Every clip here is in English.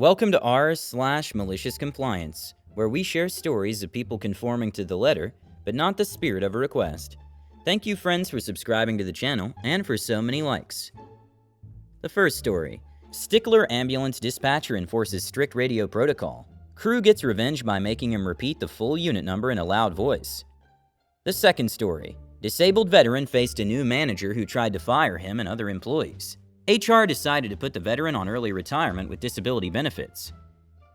Welcome to r/malicious compliance, where we share stories of people conforming to the letter, but not the spirit of a request. Thank you, friends, for subscribing to the channel and for so many likes. The first story: Stickler ambulance dispatcher enforces strict radio protocol. Crew gets revenge by making him repeat the full unit number in a loud voice. The second story: disabled veteran faced a new manager who tried to fire him and other employees. HR decided to put the veteran on early retirement with disability benefits.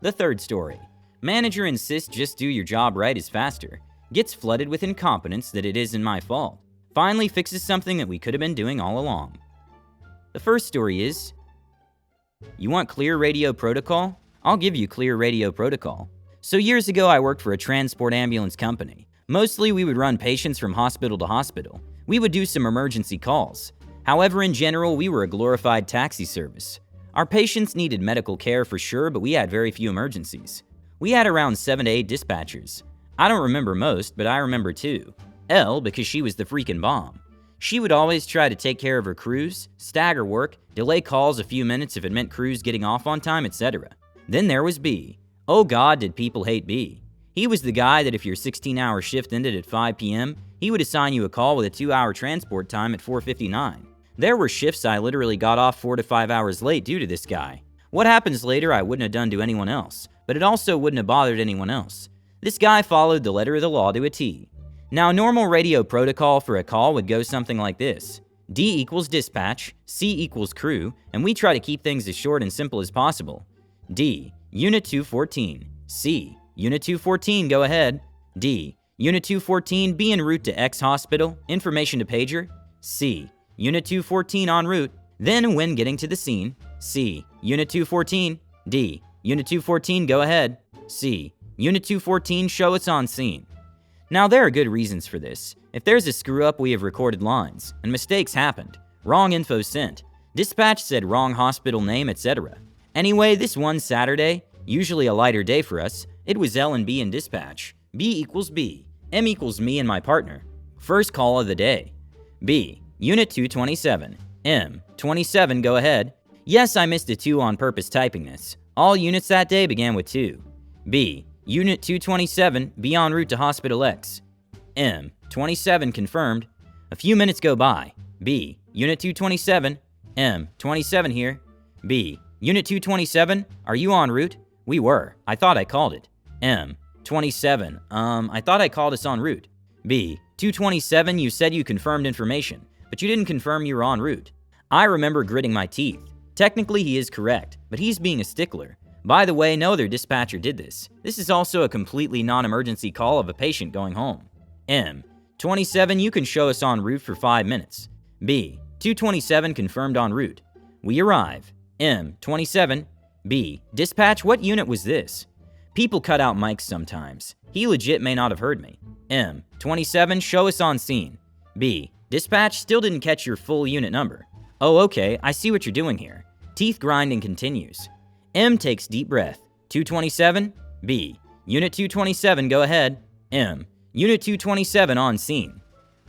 The third story: manager insists just do your job right is faster. Gets flooded with incompetence that it isn't my fault. Finally fixes something that we could have been doing all along. The first story is: you want clear radio protocol? I'll give you clear radio protocol. So years ago I worked for a transport ambulance company. Mostly we would run patients from hospital to hospital. We would do some emergency calls. However, in general, we were a glorified taxi service. Our patients needed medical care for sure, but we had very few emergencies. We had around 7 to 8 dispatchers. I don't remember most, but I remember 2. Elle, because she was the freaking bomb. She would always try to take care of her crews, stagger work, delay calls a few minutes if it meant crews getting off on time, etc. Then there was B. Oh God, did people hate B. He was the guy that if your 16-hour shift ended at 5 p.m., he would assign you a call with a 2-hour transport time at 4:59. There were shifts I literally got off 4 to 5 hours late due to this guy. What happens later I wouldn't have done to anyone else, but it also wouldn't have bothered anyone else. This guy followed the letter of the law to a T. Now, normal radio protocol for a call would go something like this: D equals dispatch, C equals crew, and we try to keep things as short and simple as possible. D, Unit 214. C, Unit 214, go ahead. D, Unit 214, be en route to X hospital, information to pager. C, Unit 214 en route. Then when getting to the scene, C, Unit 214. D, Unit 214, go ahead. C, Unit 214, show us on scene. Now there are good reasons for this. If there's a screw up, we have recorded lines, and mistakes happened. Wrong info sent. Dispatch said wrong hospital name, etc. Anyway, this one Saturday, usually a lighter day for us, it was L and B in dispatch. B equals B. M equals me and my partner. First call of the day. B, Unit 227. M, 27, go ahead. Yes, I missed a 2 on purpose typing this. All units that day began with 2. B, Unit 227, be en route to Hospital X. M, 27, confirmed. A few minutes go by. B, Unit 227. M, 27 here. B, Unit 227, are you en route? We were. I thought I called it. M, 27, I thought I called us en route. B, 227, you said you confirmed information, but you didn't confirm you were en route. I remember gritting my teeth. Technically he is correct, but he's being a stickler. By the way, no other dispatcher did this. This is also a completely non-emergency call of a patient going home. M, 27, you can show us en route for 5 minutes. B, 227, confirmed en route. We arrive. M, 27. B, dispatch, what unit was this? People cut out mics sometimes. He legit may not have heard me. M, 27, show us on scene. B, dispatch, still didn't catch your full unit number. Oh, okay, I see what you're doing here. Teeth grinding continues. M takes deep breath. 227. B, Unit 227, go ahead. M, Unit 227 on scene.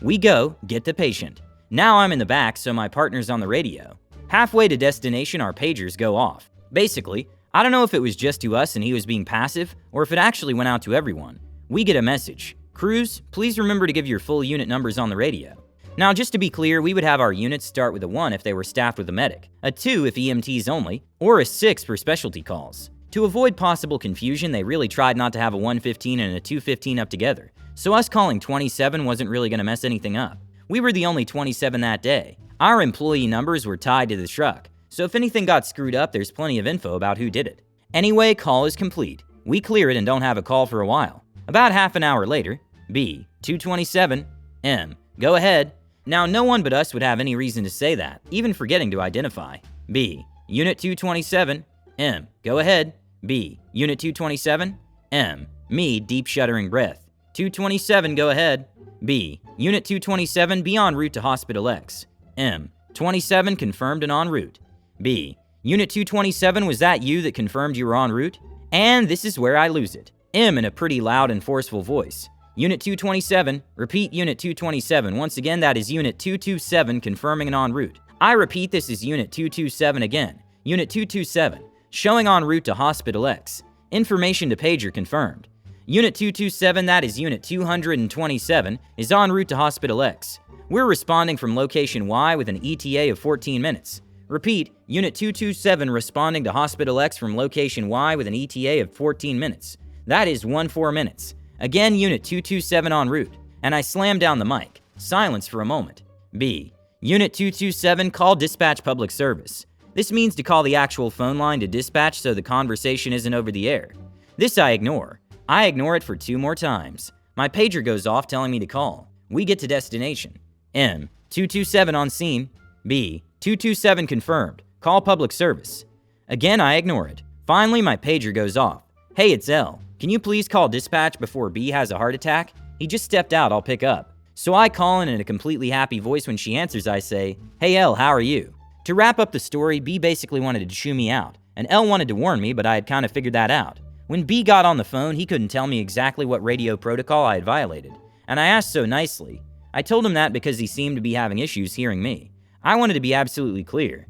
We go, get the patient. Now I'm in the back, so my partner's on the radio. Halfway to destination, our pagers go off. Basically, I don't know if it was just to us and he was being passive, or if it actually went out to everyone. We get a message. Crews, please remember to give your full unit numbers on the radio. Now, just to be clear, we would have our units start with a 1 if they were staffed with a medic, a 2 if EMTs only, or a 6 for specialty calls. To avoid possible confusion, they really tried not to have a 115 and a 215 up together, so us calling 27 wasn't really going to mess anything up. We were the only 27 that day. Our employee numbers were tied to the truck, so if anything got screwed up, there's plenty of info about who did it. Anyway, call is complete. We clear it and don't have a call for a while. About half an hour later, B, 227, M, go ahead. Now, no one but us would have any reason to say that, even forgetting to identify. B, Unit 227, M, go ahead. B, Unit 227, M, me, deep shuddering breath. 227, go ahead. B, Unit 227, be en route to Hospital X. M, 27, confirmed and en route. B, Unit 227, was that you that confirmed you were en route? And this is where I lose it. M in a pretty loud and forceful voice. Unit 227, repeat Unit 227. Once again, that is Unit 227 confirming and en route. I repeat, this is Unit 227 again. Unit 227, Showing en route to Hospital X. Information to pager confirmed. Unit 227, that is Unit 227, is en route to Hospital X. We're responding from location Y with an ETA of 14 minutes. Repeat, Unit 227 responding to Hospital X from location Y with an ETA of 14 minutes. That is 14 minutes. Again, Unit 227 en route. And I slam down the mic. Silence for a moment. B. Unit 227, call dispatch public service. This means to call the actual phone line to dispatch so the conversation isn't over the air. This I ignore. I ignore it for 2 more times. My pager goes off telling me to call. We get to destination. M. 227 on scene. B. 227 confirmed. Call public service. Again, I ignore it. Finally, my pager goes off. Hey, it's L. Can you please call dispatch before B has a heart attack? He just stepped out, I'll pick up. So I call in a completely happy voice. When she answers, I say, Hey L, how are you? To wrap up the story, B basically wanted to chew me out, and L wanted to warn me, but I had kind of figured that out. When B got on the phone, he couldn't tell me exactly what radio protocol I had violated, and I asked so nicely. I told him that because he seemed to be having issues hearing me. I wanted to be absolutely clear,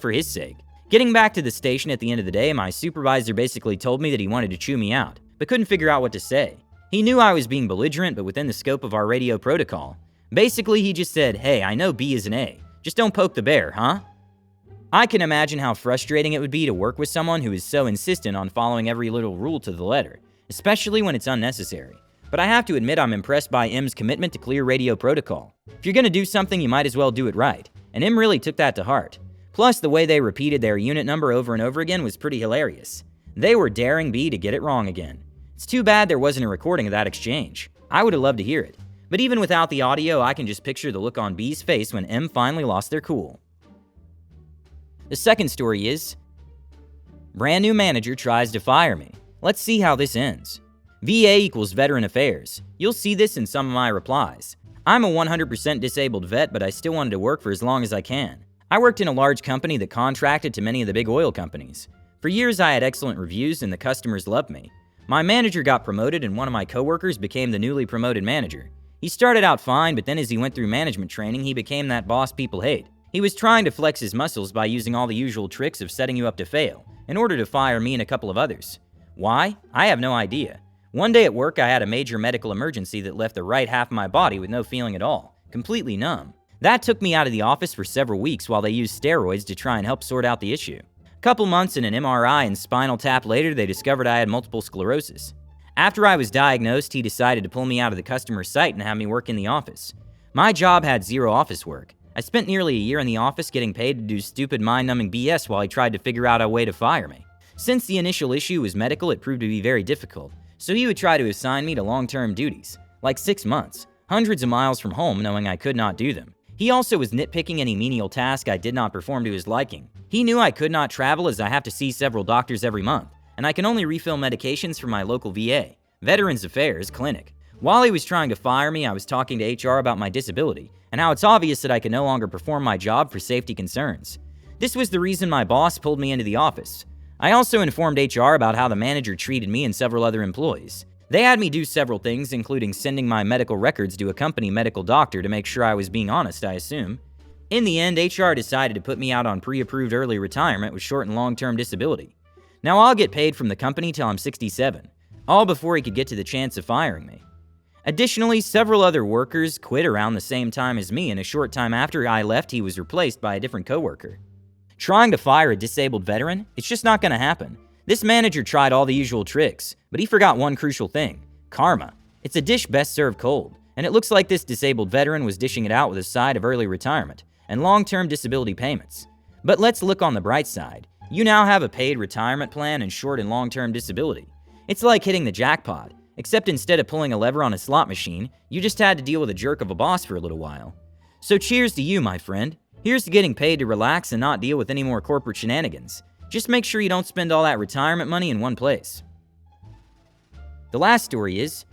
for his sake. Getting back to the station at the end of the day, my supervisor basically told me that he wanted to chew me out, but couldn't figure out what to say. He knew I was being belligerent, but within the scope of our radio protocol. Basically, he just said, hey, I know B is an A. Just don't poke the bear, huh? I can imagine how frustrating it would be to work with someone who is so insistent on following every little rule to the letter, especially when it's unnecessary. But I have to admit I'm impressed by M's commitment to clear radio protocol. If you're gonna do something, you might as well do it right, and M really took that to heart. Plus, the way they repeated their unit number over and over again was pretty hilarious. They were daring B to get it wrong again. It's too bad there wasn't a recording of that exchange. I would have loved to hear it. But even without the audio, I can just picture the look on B's face when M finally lost their cool. The second story is, brand new manager tries to fire me. Let's see how this ends. VA equals Veteran Affairs. You'll see this in some of my replies. I'm a 100% disabled vet, but I still wanted to work for as long as I can. I worked in a large company that contracted to many of the big oil companies. For years I had excellent reviews and the customers loved me. My manager got promoted and one of my coworkers became the newly promoted manager. He started out fine, but then as he went through management training, he became that boss people hate. He was trying to flex his muscles by using all the usual tricks of setting you up to fail, in order to fire me and a couple of others. Why? I have no idea. One day at work, I had a major medical emergency that left the right half of my body with no feeling at all, completely numb. That took me out of the office for several weeks while they used steroids to try and help sort out the issue. A couple months and an MRI and spinal tap later, they discovered I had multiple sclerosis. After I was diagnosed, he decided to pull me out of the customer site and have me work in the office. My job had zero office work. I spent nearly a year in the office getting paid to do stupid mind-numbing BS while he tried to figure out a way to fire me. Since the initial issue was medical, it proved to be very difficult, so he would try to assign me to long-term duties, like 6 months, hundreds of miles from home, knowing I could not do them. He also was nitpicking any menial task I did not perform to his liking. He knew I could not travel as I have to see several doctors every month, and I can only refill medications from my local VA, Veterans Affairs, clinic. While he was trying to fire me, I was talking to HR about my disability, and how it's obvious that I could no longer perform my job for safety concerns. This was the reason my boss pulled me into the office. I also informed HR about how the manager treated me and several other employees. They had me do several things, including sending my medical records to a company medical doctor to make sure I was being honest, I assume. In the end, HR decided to put me out on pre-approved early retirement with short and long-term disability. Now I'll get paid from the company till I'm 67, all before he could get to the chance of firing me. Additionally, several other workers quit around the same time as me, and a short time after I left, he was replaced by a different coworker. Trying to fire a disabled veteran? It's just not gonna happen. This manager tried all the usual tricks, but he forgot one crucial thing: karma. It's a dish best served cold, and it looks like this disabled veteran was dishing it out with a side of early retirement and long-term disability payments. But let's look on the bright side. You now have a paid retirement plan and short and long-term disability. It's like hitting the jackpot, except instead of pulling a lever on a slot machine, you just had to deal with a jerk of a boss for a little while. So cheers to you, my friend. Here's to getting paid to relax and not deal with any more corporate shenanigans. Just make sure you don't spend all that retirement money in one place. The last story is,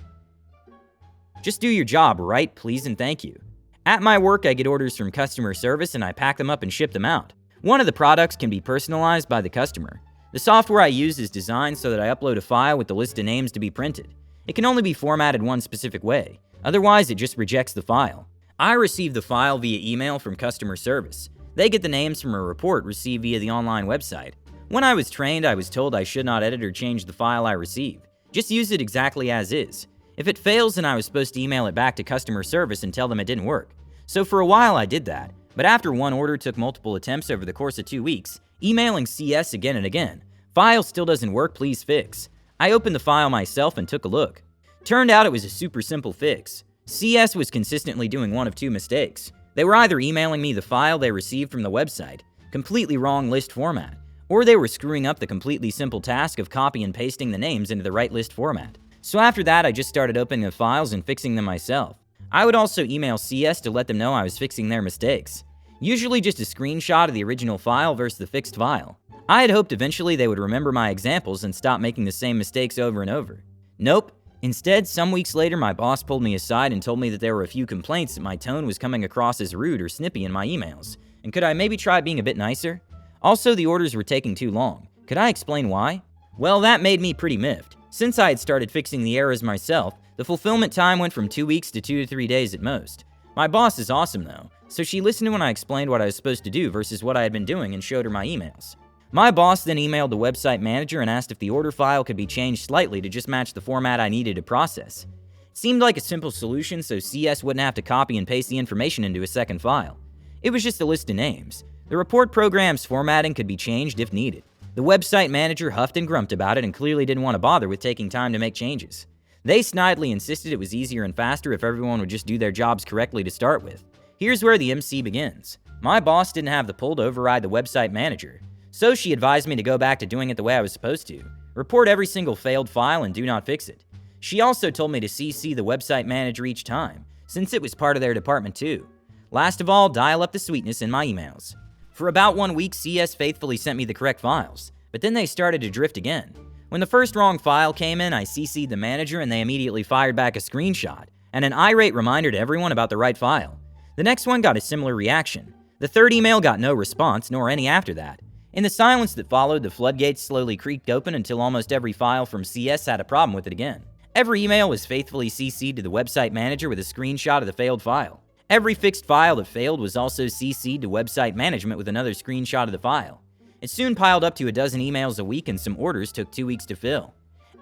just do your job, right, please and thank you. At my work, I get orders from customer service and I pack them up and ship them out. One of the products can be personalized by the customer. The software I use is designed so that I upload a file with the list of names to be printed. It can only be formatted one specific way, otherwise it just rejects the file. I receive the file via email from customer service. They get the names from a report received via the online website. When I was trained, I was told I should not edit or change the file I receive. Just use it exactly as is. If it fails, then I was supposed to email it back to customer service and tell them it didn't work. So for a while I did that, but after one order took multiple attempts over the course of 2 weeks, emailing CS again and again, "File still doesn't work, please fix." I opened the file myself and took a look. Turned out it was a super simple fix. CS was consistently doing one of two mistakes. They were either emailing me the file they received from the website, completely wrong list format, or they were screwing up the completely simple task of copy and pasting the names into the right list format. So after that, I just started opening the files and fixing them myself. I would also email CS to let them know I was fixing their mistakes. Usually just a screenshot of the original file versus the fixed file. I had hoped eventually they would remember my examples and stop making the same mistakes over and over. Nope. Instead, some weeks later, my boss pulled me aside and told me that there were a few complaints that my tone was coming across as rude or snippy in my emails, and could I maybe try being a bit nicer? Also, the orders were taking too long. Could I explain why? Well, that made me pretty miffed. Since I had started fixing the errors myself, the fulfillment time went from 2 weeks to 2 to 3 days at most. My boss is awesome though, so she listened when I explained what I was supposed to do versus what I had been doing and showed her my emails. My boss then emailed the website manager and asked if the order file could be changed slightly to just match the format I needed to process. It seemed like a simple solution so CS wouldn't have to copy and paste the information into a second file. It was just a list of names. The report program's formatting could be changed if needed. The website manager huffed and grumped about it and clearly didn't want to bother with taking time to make changes. They snidely insisted it was easier and faster if everyone would just do their jobs correctly to start with. Here's where the MC begins. My boss didn't have the pull to override the website manager, so she advised me to go back to doing it the way I was supposed to. Report every single failed file and do not fix it. She also told me to CC the website manager each time, since it was part of their department too. Last of all, dial up the sweetness in my emails. For about 1 week, CS faithfully sent me the correct files, but then they started to drift again. When the first wrong file came in, I CC'd the manager and they immediately fired back a screenshot and an irate reminder to everyone about the right file. The next one got a similar reaction. The third email got no response, nor any after that. In the silence that followed, the floodgates slowly creaked open until almost every file from CS had a problem with it again. Every email was faithfully CC'd to the website manager with a screenshot of the failed file. Every fixed file that failed was also CC'd to website management with another screenshot of the file. It soon piled up to a dozen emails a week and some orders took 2 weeks to fill.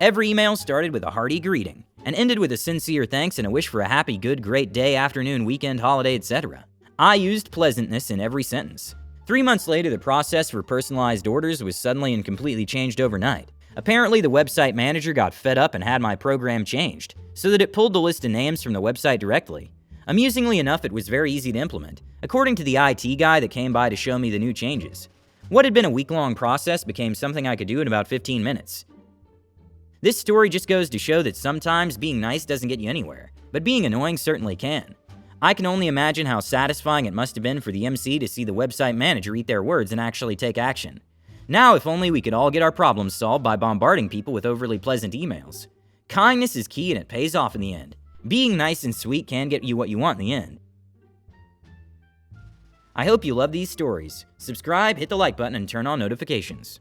Every email started with a hearty greeting and ended with a sincere thanks and a wish for a happy, good, great day, afternoon, weekend, holiday, etc. I used pleasantness in every sentence. 3 months later, the process for personalized orders was suddenly and completely changed overnight. Apparently, the website manager got fed up and had my program changed, so that it pulled the list of names from the website directly. Amusingly enough, it was very easy to implement, according to the IT guy that came by to show me the new changes. What had been a week-long process became something I could do in about 15 minutes. This story just goes to show that sometimes being nice doesn't get you anywhere, but being annoying certainly can. I can only imagine how satisfying it must have been for the MC to see the website manager eat their words and actually take action. Now, if only we could all get our problems solved by bombarding people with overly pleasant emails. Kindness is key and it pays off in the end. Being nice and sweet can get you what you want in the end. I hope you love these stories. Subscribe, hit the like button, and turn on notifications.